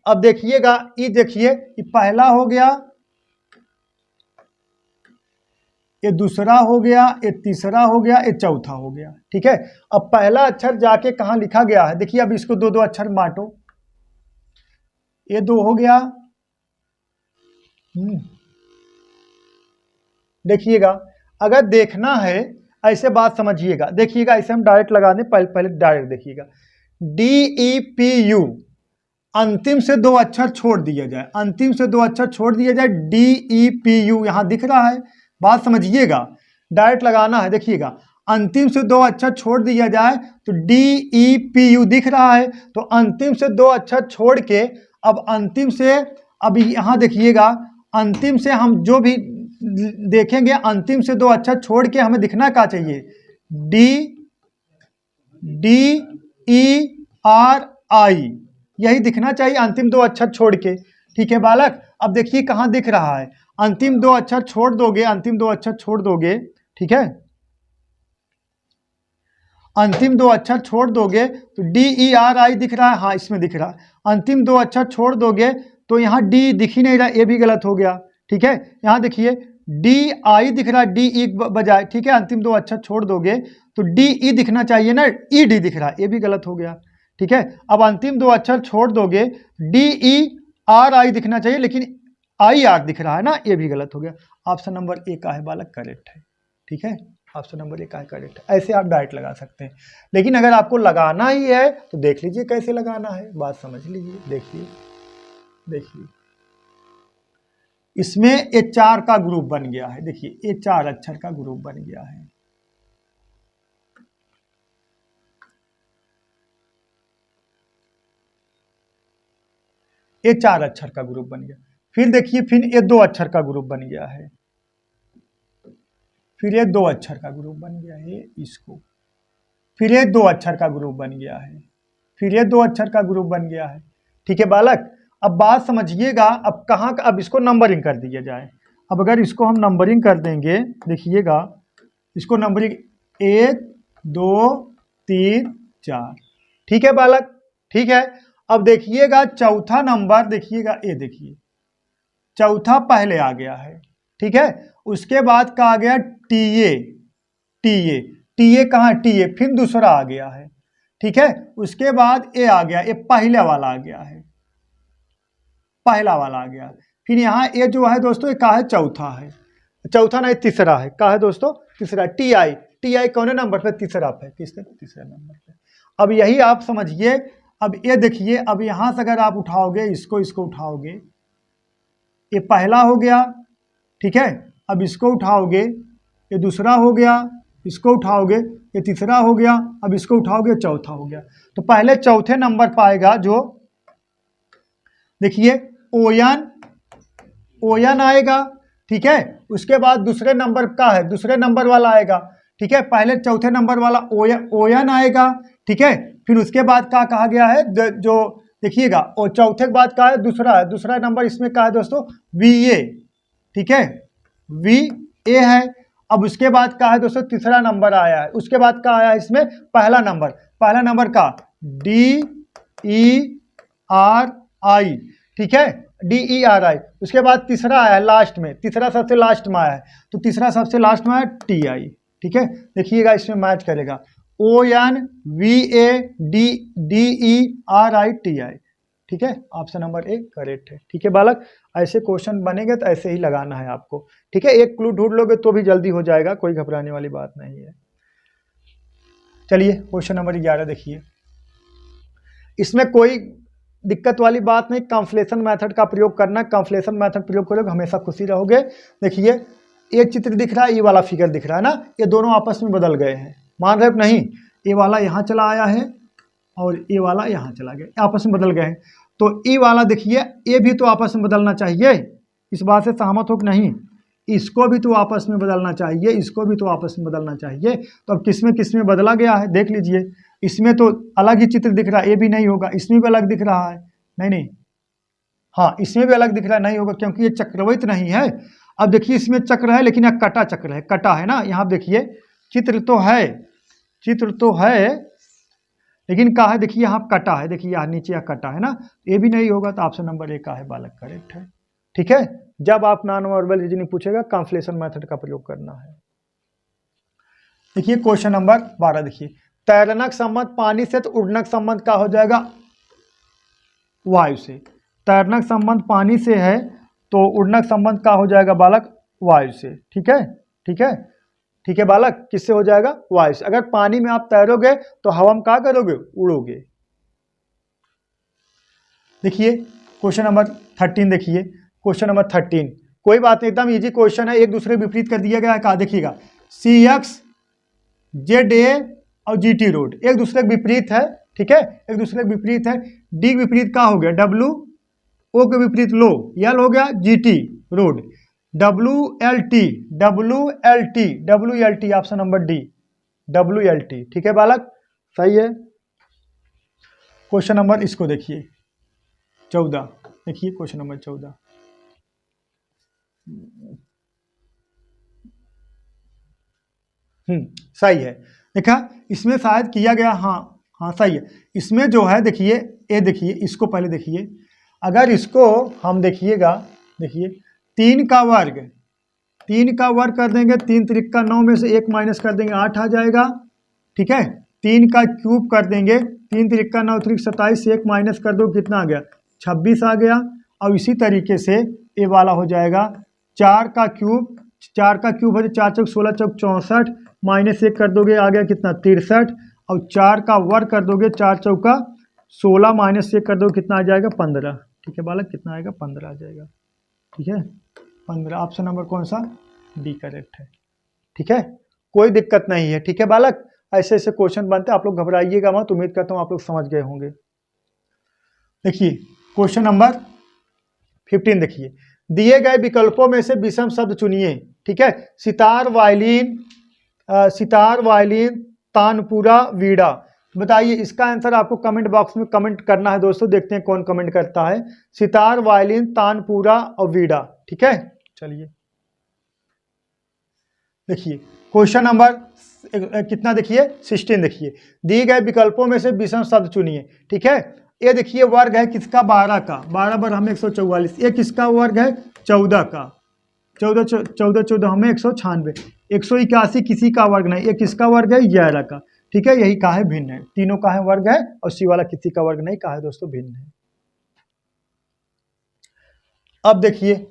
अब देखिएगा ये देखिए, ये पहला हो गया, ये दूसरा हो गया, ये तीसरा हो गया, ये चौथा हो गया, ठीक है। अब पहला अक्षर जाके कहाँ लिखा गया है, देखिए अब इसको 2 2 अक्षर बांटो, ये 2 हो गया, देखिएगा अगर देखना है ऐसे बात समझिएगा, देखिएगा ऐसे हम डायरेक्ट लगा दें, पहले डायरेक्ट देखिएगा, DEPU अंतिम से 2 अक्षर छोड़ दिया जाए, अंतिम से 2 अक्षर छोड़ दिया जाए, DEPU यहाँ दिख रहा है, बात समझिएगा, डायरेक्ट लगाना है, देखिएगा अंतिम से 2 अक्षर छोड़ दिया जाए तो DEPU दिख रहा है, तो अंतिम से 2 अक्षर छोड़ के अब अंतिम से अब यहाँ देखिएगा, अंतिम से हम जो भी देखेंगे, अंतिम से दो अक्षर छोड़ के हमें दिखना क्या चाहिए, DERI, यही दिखना चाहिए अंतिम दो अक्षर छोड़ के। ठीक है बालक, अब देखिए कहाँ दिख रहा है, अंतिम दो अक्षर छोड़ दोगे, अंतिम दो अक्षर छोड़ दोगे, ठीक है, अंतिम दो अक्षर छोड़ दोगे तो DERI दिख रहा है, हाँ इसमें दिख रहा है। अंतिम दो अक्षर छोड़ दोगे तो यहाँ डी दिख ही नहीं रहा, ये भी गलत हो गया। ठीक है, यहाँ देखिए DI दिख रहा है, DE बजाय, ठीक है, अंतिम दो अक्षर छोड़ दोगे तो DE दिखना चाहिए ना, ED दिख रहा है, ये भी गलत हो गया। ठीक है, अब अंतिम दो अक्षर छोड़ दोगे, DERI दिखना चाहिए, लेकिन IR दिख रहा है ना, ये भी गलत हो गया। ऑप्शन नंबर ए का है बालक करेक्ट है। ठीक है, ऑप्शन नंबर ए का है करेक्ट है। ऐसे आप डायरेक्ट लगा सकते हैं, लेकिन अगर आपको लगाना ही है तो देख लीजिए कैसे लगाना है, बात समझ लीजिए। देखिए इसमें ये 4 का ग्रुप बन गया है, देखिए ये 4 अक्षर का ग्रुप बन गया है। ये 4 अक्षर का ग्रुप बन गया। फिर देखिए, फिर ये 2 अक्षर का ग्रुप बन गया है, फिर ये 2 अक्षर का ग्रुप बन गया है इसको, फिर ये 2 अक्षर का ग्रुप बन गया है, फिर ये 2 अक्षर का ग्रुप बन गया है। ठीक है बालक, अब बात समझिएगा, अब कहाँ, अब इसको नंबरिंग कर दिया जाए। अब अगर इसको हम नंबरिंग कर देंगे, देखिएगा इसको नंबरिंग 1 2 3 4। ठीक है बालक, ठीक है। अब देखिएगा चौथा नंबर, देखिएगा ये देखिए चौथा पहले आ गया है। ठीक है, उसके बाद का आ गया टीए कहाँ, टीए फिर दूसरा आ गया है। ठीक है, उसके बाद ए आ गया, ये पहले वाला आ गया है, पहला वाला आ गया। फिर यहाँ ये जो है दोस्तों, ये का है, चौथा है, चौथा नहीं तीसरा है, का है दोस्तों, तीसरा। टीआई कौन नंबर पे, तीसरा पे, तीसरे नंबर पे। अब यही आप समझिए। अब ये देखिए, अब यहाँ से अगर आप उठाओगे इसको उठाओगे, ये पहला हो गया। ठीक है, अब इसको उठाओगे, ये दूसरा हो गया, इसको उठाओगे, ये तीसरा हो गया, अब इसको उठाओगे, चौथा हो गया। तो पहले चौथे नंबर पाएगा जो, देखिए ओयन आएगा। ठीक है, उसके बाद दूसरे नंबर का है, दूसरे नंबर वाला आएगा। ठीक है, पहले चौथे नंबर वाला ओयन आएगा। ठीक है, फिर उसके बाद का कहा गया है, जो देखिएगा, और चौथे के बाद का है, दूसरा नंबर इसमें का है दोस्तों, VA। ठीक है, VA है। अब उसके बाद का है दोस्तों, तीसरा नंबर आया है, उसके बाद का आया है इसमें पहला नंबर का DERI। ठीक है, DERI। उसके बाद तीसरा आया है लास्ट में, तीसरा सबसे लास्ट में आया है, तो तीसरा सबसे लास्ट में आया TI। ठीक है, देखिएगा इसमें मैच करेगा, ONVADERI। ठीक है, ऑप्शन नंबर ए करेक्ट है। ठीक है बालक, ऐसे क्वेश्चन बनेंगे तो ऐसे ही लगाना है आपको। ठीक है, एक क्लू ढूंढ लोगे तो भी जल्दी हो जाएगा, कोई घबराने वाली बात नहीं है। चलिए क्वेश्चन नंबर 11 देखिए, इसमें कोई दिक्कत वाली बात नहीं, कंफ्लेशन मेथड का प्रयोग करना। कंफ्लेशन मेथड प्रयोग करोगे हमेशा खुशी रहोगे। देखिए ये चित्र दिख रहा है, ये वाला फिगर दिख रहा है ना, ये दोनों आपस में बदल गए हैं, मान रहे हो नहीं, ये वाला यहाँ चला आया है और ये वाला यहाँ चला गया, आपस में बदल गए हैं। तो ये वाला देखिए, ये भी तो आपस में बदलना चाहिए, इस बात से सहमत हो कि नहीं, इसको भी तो आपस में बदलना चाहिए, इसको भी तो आपस में बदलना चाहिए। तो अब किसमें बदला गया है देख लीजिए, इसमें तो अलग ही चित्र दिख रहा है, ये भी नहीं होगा, इसमें भी अलग दिख रहा है, नहीं, हाँ इसमें भी अलग दिख रहा है, नहीं होगा क्योंकि ये चक्रवृत्त नहीं है। अब देखिए इसमें चक्र है लेकिन यहाँ कटा चक्र है, कटा है ना, यहाँ देखिए चित्र तो है लेकिन कहा है, देखिए यहाँ कटा है, देखिए यहाँ नीचे यहाँ कटा है ना, ये भी नहीं होगा। तो ऑप्शन नंबर ए का है बालक करेक्ट है। ठीक है, जब आप नॉन वर्बल रीजनिंग पूछेगा कंफ्लेशन मेथड का प्रयोग करना है। देखिए क्वेश्चन नंबर 12 देखिए, तैरनक संबंध पानी से तो उड़नक संबंध का हो जाएगा वायु से। तैरनक संबंध पानी से है तो उड़नक संबंध का हो जाएगा बालक वायु से। ठीक है बालक, किससे हो जाएगा, वायु से। अगर पानी में आप तैरोगे तो हवा में क्या करोगे, उड़ोगे। देखिए क्वेश्चन नंबर 13 देखिए, क्वेश्चन नंबर 13 कोई बात नहीं, एकदम इजी क्वेश्चन है, एक दूसरे विपरीत कर दिया गया है। कहा देखिएगा CX ZA और GT रोड एक दूसरे के विपरीत है। ठीक है, एक दूसरे के विपरीत है। डी विपरीत का हो गया ओ के विपरीत लो, यल हो गया GT road, WLT WLT WLT option number D WLT। ठीक है बालक, सही है। क्वेश्चन नंबर इसको देखिए 14, देखिए क्वेश्चन नंबर 14। सही है। देखा इसमें शायद किया गया, हाँ हाँ सही है। इसमें जो है देखिए, ये देखिए इसको पहले देखिए, अगर इसको हम देखिएगा, देखिए 3 का वर्ग, 3 का वर्ग कर देंगे, 3 त्रिक का 9 में से 1 माइनस कर देंगे 8 आ जाएगा। ठीक है, 3 का क्यूब कर देंगे, 3 त्रिक का 9 त्रिक 27 से 1 माइनस कर दो, कितना आ गया 26 आ गया। और इसी तरीके से ये वाला हो जाएगा 4 का क्यूब, 4 का क्यूब है 4 चौक 16 चौक 64, माइनस 1 कर दोगे आ गया कितना 63, और 4 का वर्ग कर दोगे 4 चौका 16 माइनस 1 कर दोगे कितना आ जाएगा 15। ठीक है बालक, कितना आएगा 15 आ जाएगा। ठीक है 15, ऑप्शन नंबर कौन सा, डी करेक्ट है। ठीक है, कोई दिक्कत नहीं है। ठीक है बालक, ऐसे ऐसे क्वेश्चन बनते हैं, आप लोग घबराइएगा मत, उम्मीद करता हूँ आप लोग समझ गए होंगे। देखिए क्वेश्चन नंबर 15 देखिए, दिए गए विकल्पों में से विषम शब्द चुनिए। ठीक है, सितार, वायलिन, तानपुरा, वीणा। बताइए इसका आंसर आपको कमेंट बॉक्स में कमेंट करना है दोस्तों, देखते हैं कौन कमेंट करता है। सितार, वायलिन, तानपुरा और वीणा। ठीक है, चलिए देखिए क्वेश्चन नंबर कितना, देखिए 16 देखिए, दिए गए विकल्पों में से विषम शब्द चुनिए। ठीक है, ये देखिए वर्ग है किसका 12 का, 12 बार हमें 144, ये किसका वर्ग है 14 का, 14 हमें 196, 181 किसी का वर्ग नहीं, ये किसका वर्ग है 11 का। ठीक है, यही का है भिन्न है, तीनों का है वर्ग है, और सी वाला किसी का वर्ग नहीं, का है दोस्तों भिन्न है। अब देखिए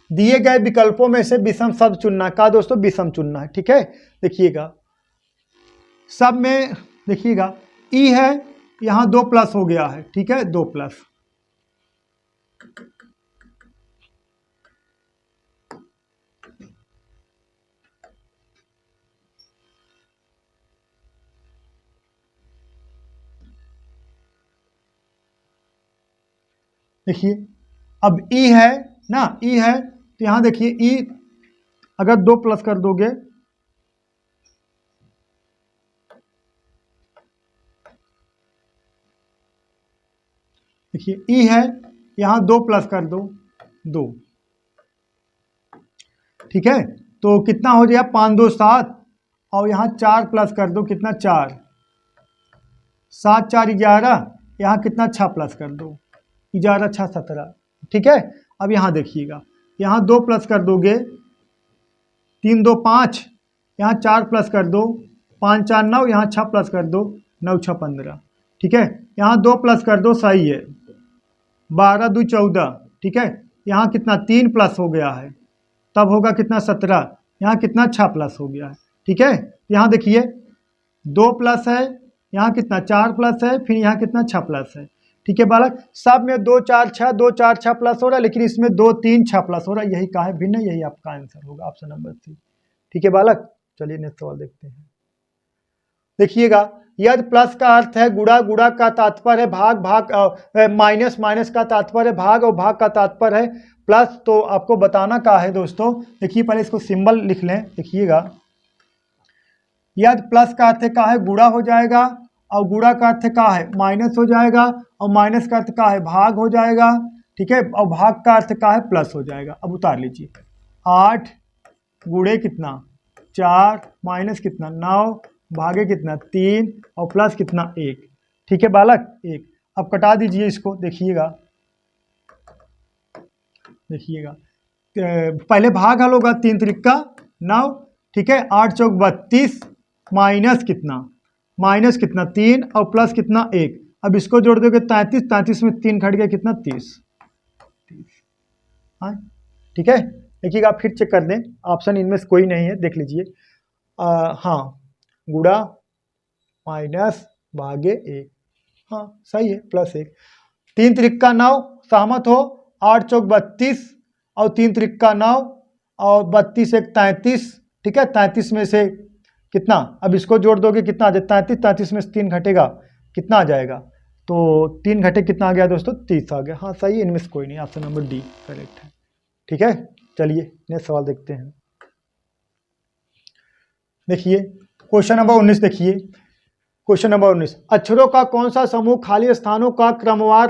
दिए गए विकल्पों में से विषम शब्द चुनना, का दोस्तों विषम चुनना है। ठीक है, देखिएगा सब में देखिएगा ई है, यहाँ 2 प्लस हो गया है। ठीक है, 2 प्लस, देखिए अब ई है ना, ई है तो यहाँ देखिए ई अगर 2 प्लस कर दोगे, देखिए ई है, यहाँ 2 प्लस कर दो 2। ठीक है, तो कितना हो जाएगा 5 2 7, और यहाँ 4 प्लस कर दो, कितना 4, 7 4 11, यहाँ कितना 6 प्लस कर दो, 11 6 17। ठीक है, अब यहाँ देखिएगा, यहाँ 2 प्लस कर दोगे, 3 2 5, यहाँ 4 प्लस कर दो, 5 4 9, यहाँ 6 प्लस कर दो, 9 6 15। ठीक है, यहाँ 2 प्लस कर दो, सही है, 12 2 14। ठीक है, यहाँ कितना 3 प्लस हो गया है, तब होगा कितना 17, यहाँ कितना 6 प्लस हो गया है। ठीक है, यहाँ देखिए 2 प्लस है, यहाँ कितना 4 प्लस है, फिर यहाँ कितना 6 प्लस है। ठीक है बालक, सब में 2 4 6 2 4 6 प्लस हो रहा है, लेकिन इसमें 2 3 6 प्लस हो रहा है, यही का है भिन्न, यही आपका आंसर होगा ऑप्शन नंबर सी। ठीक है बालक, चलिए नेक्स्ट सवाल देखते हैं। देखिएगा, यदि प्लस का अर्थ है गुणा, गुणा का तात्पर्य है भाग, भाग माइनस, माइनस का तात्पर्य है भाग, और भाग का तात्पर्य है प्लस, तो आपको बताना का है दोस्तों। देखिए पहले इसको सिंबल लिख लें, देखिएगा यदि प्लस का अर्थ का है गुणा हो जाएगा, और गुणा का अर्थ का है माइनस हो जाएगा, और माइनस का अर्थ का है भाग हो जाएगा। ठीक है, और भाग का अर्थ का है प्लस हो जाएगा। अब उतार लीजिए, 8 गुणे कितना 4, माइनस कितना 9, भागे कितना 3, और प्लस कितना 1। ठीक है बालक 1। अब कटा दीजिए इसको, देखिएगा देखिएगा पहले भाग हल होगा, 3 त्रिका 9। ठीक है, 8 चौक 32, माइनस कितना 3, और प्लस कितना 1। अब इसको जोड़ दोगे 33, 33 में 3 घट गया कितना 30। हाँ ठीक है, देखिएगा आप फिर चेक कर दें, ऑप्शन इनमें से कोई नहीं है, देख लीजिए। हाँ गुणा माइनस भागे 1, हाँ सही है, प्लस 1। 3 त्रिका 9, सहमत हो, 8 चौक 32, और 3 त्रिका 9, और 32 1 33। ठीक है, 33 में से कितना, अब इसको जोड़ दोगे कितना आ जाए 33, 33 में से 3 घटेगा कितना आ जाएगा, तो 3 घटे कितना आ गया दोस्तों, 30 आ गया। हाँ सही है, इनमें से कोई नहीं, ऑप्शन नंबर डी करेक्ट है। ठीक है, चलिए नेक्स्ट सवाल देखते हैं। देखिए क्वेश्चन नंबर 19 देखिए, क्वेश्चन नंबर 19, अक्षरों का कौन सा समूह खाली स्थानों का क्रमवार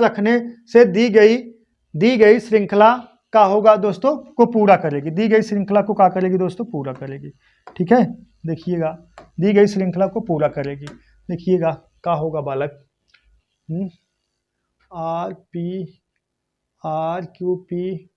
रखने से दी गई श्रृंखला का होगा दोस्तों, को पूरा करेगी। दी गई श्रृंखला को क्या करेगी दोस्तों, पूरा करेगी। ठीक है, देखिएगा, दी गई श्रृंखला को पूरा करेगी। देखिएगा क्या होगा बालक, R Q P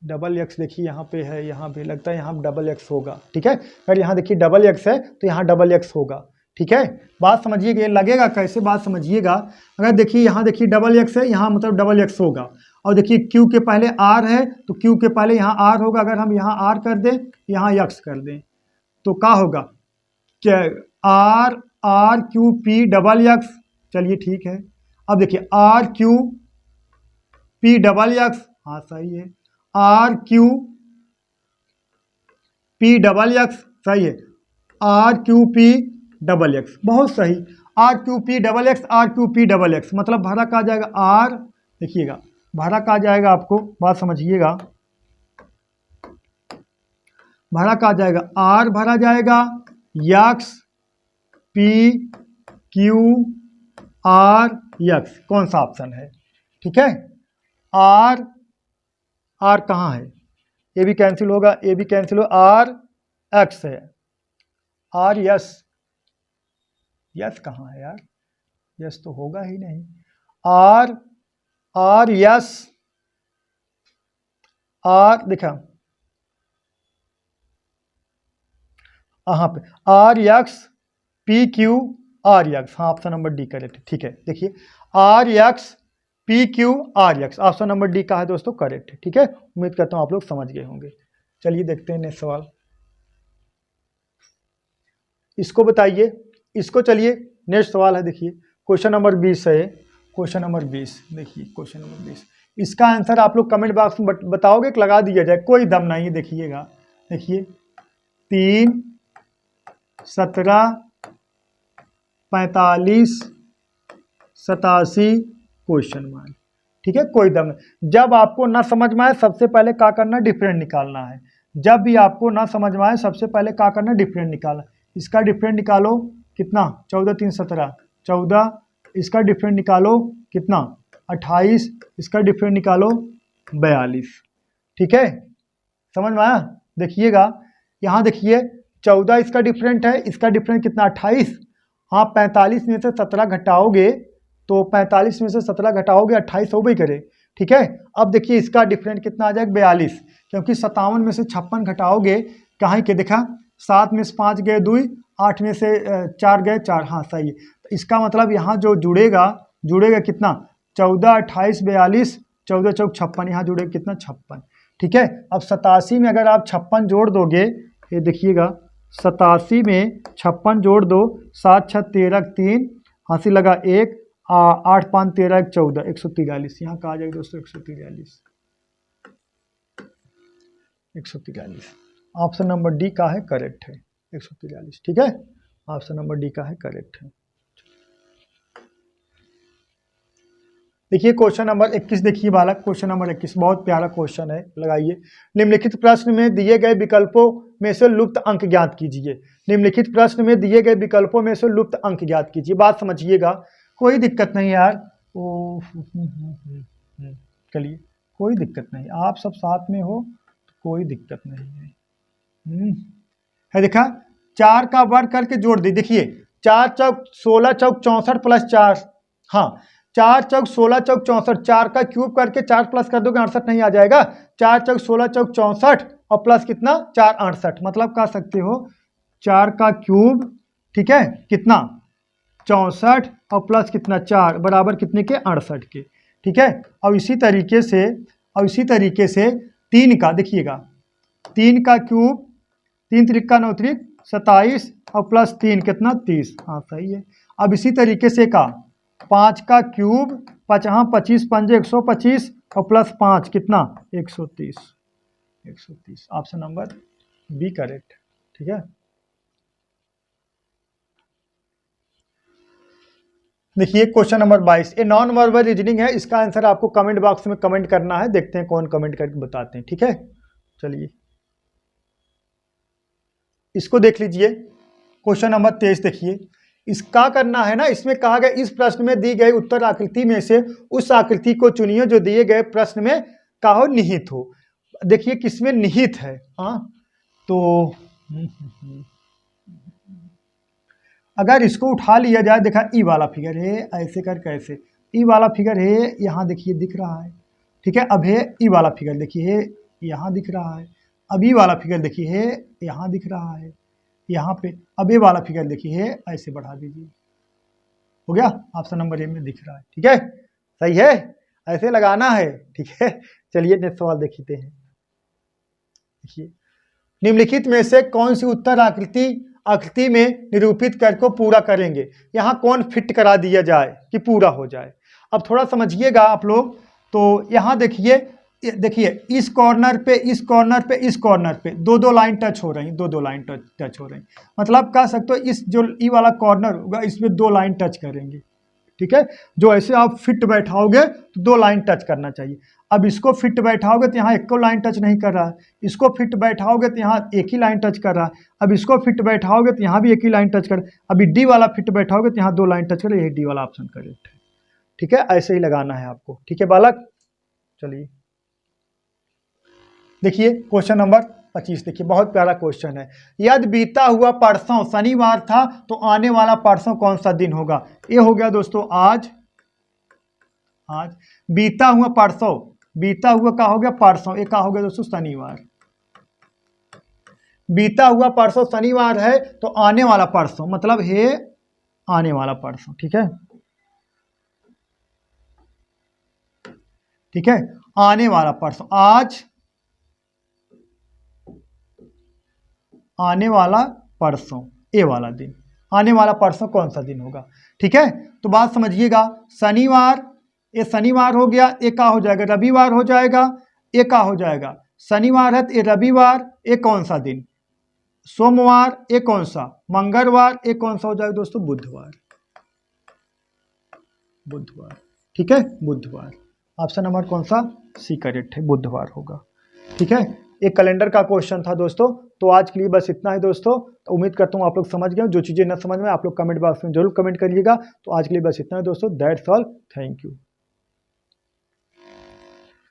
double X, देखिए यहाँ पे है, यहाँ पे लगता है यहाँ डबल एक्स होगा। ठीक है, अगर यहाँ देखिए डबल एक्स है तो यहाँ डबल एक्स होगा। ठीक है, बात समझिएगा, ये लगेगा कैसे, बात समझिएगा। अगर देखिए यहाँ देखिए डबल एक्स है, यहाँ मतलब डबल एक्स होगा। और देखिए क्यू के पहले आर है तो क्यू के पहले यहाँ आर होगा। अगर हम यहाँ आर कर दें, यहाँ एक्स कर दें, तो क्या होगा, क्या R Q P double X. चलिए ठीक है, अब देखिए R Q P double X, हाँ सही है, R Q P double X सही है, R Q P double X, बहुत सही, R Q P double X, R Q P double X, मतलब भरा कहा जाएगा आर, देखिएगा भरा कहा जाएगा, आपको बात समझिएगा, भरा कहा जाएगा आर भरा जाएगा x P Q R x, कौन सा ऑप्शन है। ठीक है, आर कहाँ है, ए भी कैंसिल होगा, ए भी कैंसिल हो, आर एक्स है, आर यस कहाँ है यार, यस तो होगा ही नहीं, आर यस, आर दिखा यहाँ पे R X P Q R X, हाँ ऑप्शन नंबर डी करेक्ट। ठीक है, देखिए R X P Q R X, option number D का है दोस्तों करेक्ट। ठीक है, उम्मीद करता हूँ आप लोग समझ गए होंगे। चलिए देखते हैं नेक्स्ट सवाल, इसको बताइए, इसको चलिए नेक्स्ट सवाल है, देखिए क्वेश्चन नंबर 20 है, क्वेश्चन नंबर 20, देखिए क्वेश्चन नंबर 20, इसका आंसर आप लोग कमेंट बॉक्स में बताओगे कि लगा दिया जाए, कोई दम नहीं। देखिएगा, देखिए 3 17 45 87 क्वेश्चन मार्क। ठीक है, कोई दम नहीं। जब आपको ना समझ में आए सबसे पहले क्या करना, डिफरेंट निकालना है। जब भी आपको ना समझ में आए सबसे पहले क्या करना, डिफरेंट निकालना। इसका डिफरेंट निकालो कितना, 14 3 17 14, इसका डिफरेंट निकालो कितना 28, इसका डिफरेंट निकालो 42। ठीक है, समझ में आया। देखिएगा यहाँ देखिए 14 इसका डिफरेंट है, इसका डिफरेंट कितना 28। हाँ 45 में से 17 घटाओगे तो 45 में से 17 घटाओगे 28 हो गई करे। ठीक है, अब देखिए इसका डिफरेंट कितना आ जाएगा 42, क्योंकि 57 में से 56 घटाओगे, कहाँ के देखा 7 में से 5 गए 2, 8 में से 4 गए 4, हाँ सही है। तो इसका मतलब यहाँ जो जुड़ेगा कितना 14 28 42, 14 चौक 56, यहाँ जुड़ेगा कितना 56। ठीक है, अब 87 में अगर आप 56 जोड़ दोगे, ये देखिएगा 87 में 56 जोड़ दो, 7 6 13 3, हंसी लगा 1, 8 5 13 14, 143, यहाँ कहा जाएगा दोस्तों 143। ऑप्शन नंबर डी का है करेक्ट है 143। ठीक है, ऑप्शन नंबर डी का है करेक्ट है। देखिए क्वेश्चन नंबर 21 देखिए बालक, क्वेश्चन नंबर 21 बहुत प्यारा क्वेश्चन है, लगाइए। निम्नलिखित प्रश्न में दिए गए विकल्पों में से लुप्त अंक ज्ञात कीजिए। निम्नलिखित प्रश्न में दिए गए विकल्पों में से लुप्त अंक ज्ञात कीजिए। बात समझिएगा, कोई दिक्कत नहीं यार, चलिए कोई दिक्कत नहीं, आप सब साथ में हो तो कोई दिक्कत नहीं है। देखा 4 का वर्ग करके जोड़ दी, देखिए 4 चौक 16 चौक 64 प्लस 4, हाँ 4 चौक 16 चौक 64, 4 का क्यूब करके 4 प्लस कर दोगे 68 नहीं आ जाएगा। 4 चौक 16 चौक 64 और प्लस कितना 4 68, मतलब कह सकते हो 4 का क्यूब, ठीक है कितना 64 और प्लस कितना 4 बराबर कितने के 68 के। ठीक है, और इसी तरीके से 3 का देखिएगा, 3 का क्यूब 3 त्रिक 9 त्रिक 27 और प्लस 3 कितना 30, हाँ सही है। अब इसी तरीके से का 5 का क्यूब 5 25 पंजे 125 और प्लस 5 कितना 130। Option number B correct. ठीक है, देखिए क्वेश्चन नंबर 22, ये नॉन वर्बल रीजनिंग है। इसका आंसर आपको कमेंट बॉक्स में कमेंट करना है। देखते हैं कौन कमेंट करके बताते हैं। ठीक है, चलिए इसको देख लीजिए। क्वेश्चन नंबर 23 देखिए, इसका करना है ना। इसमें कहा गया इस प्रश्न में दी गई उत्तर आकृति में से उस आकृति को चुनिए जो दिए गए प्रश्न में का हो निहित हो। देखिए किसमें निहित है। हाँ तो अगर इसको उठा लिया जाए, देखा ई वाला फिगर है, ऐसे कर कैसे ई वाला फिगर है, यहाँ देखिए दिख रहा है। ठीक है, अब है ई वाला फिगर देखिए यहाँ दिख रहा है। अब ई वाला फिगर देखिए है यहाँ दिख रहा है, यहाँ पे। अब ये वाला फिगर देखिए है, ऐसे बढ़ा दीजिए, हो गया। ऑप्शन नंबर ए में दिख रहा है। ठीक है, सही है, ऐसे लगाना है। ठीक है, चलिए नेक्स्ट सवाल देखते हैं। देखिए निम्नलिखित में से कौन सी उत्तर आकृति में निरूपित कर को पूरा करेंगे। यहाँ कौन फिट करा दिया जाए कि पूरा हो जाए। अब थोड़ा समझिएगा आप लोग। तो यहाँ देखिए इस कॉर्नर पे इस कॉर्नर पे इस कॉर्नर पे दो लाइन टच हो रही, दो लाइन टच हो रही। मतलब कह सकते हो इस जो ई वाला कॉर्नर होगा इसमें दो लाइन टच करेंगे। ठीक है, जो ऐसे आप फिट बैठाओगे तो दो लाइन टच करना चाहिए। अब इसको फिट बैठाओगे तो यहाँ एक को लाइन टच नहीं कर रहा है, इसको फिट बैठाओगे तो यहाँ एक ही लाइन टच कर रहा है। अब इसको फिट बैठाओगे तो यहाँ भी एक ही लाइन टच कर। अभी डी वाला फिट बैठाओगे तो यहाँ दो लाइन टच करे, यही डी वाला ऑप्शन करेक्ट है। ठीक है, ऐसे ही लगाना है आपको। ठीक है बालक, चलिए देखिए क्वेश्चन नंबर 25। देखिए बहुत प्यारा क्वेश्चन है। यदि बीता हुआ परसों शनिवार था तो आने वाला परसों कौन सा दिन होगा। ये हो गया दोस्तों आज बीता हुआ परसों, बीता हुआ का हो गया परसों, ये का हो गया दोस्तों शनिवार। बीता हुआ परसों शनिवार है तो आने वाला परसों मतलब है आने वाला परसों। ठीक है, ठीक है, आने वाला परसों, आज आने वाला परसों, ए वाला दिन। आने वाला परसों कौन सा दिन होगा। ठीक है, तो बात समझिएगा। शनिवार, ये शनिवार हो गया, ये का हो जाएगा रविवार हो जाएगा, ये का हो जाएगा शनिवार है तो ये रविवार, ये कौन सा दिन सोमवार, ये कौन सा मंगलवार, ये कौन सा हो जाएगा दोस्तों बुधवार। बुधवार, ठीक है, बुधवार। ऑप्शन नंबर कौन सा सी करेक्ट है, बुधवार होगा। ठीक है, एक कैलेंडर का क्वेश्चन था दोस्तों। तो आज के लिए बस इतना ही दोस्तों। तो उम्मीद करता हूँ आप लोग समझ गए। जो चीज़ें न समझ में आप लोग कमेंट बॉक्स में जरूर कमेंट करिएगा। तो आज के लिए बस इतना ही दोस्तों। That's all, thank you.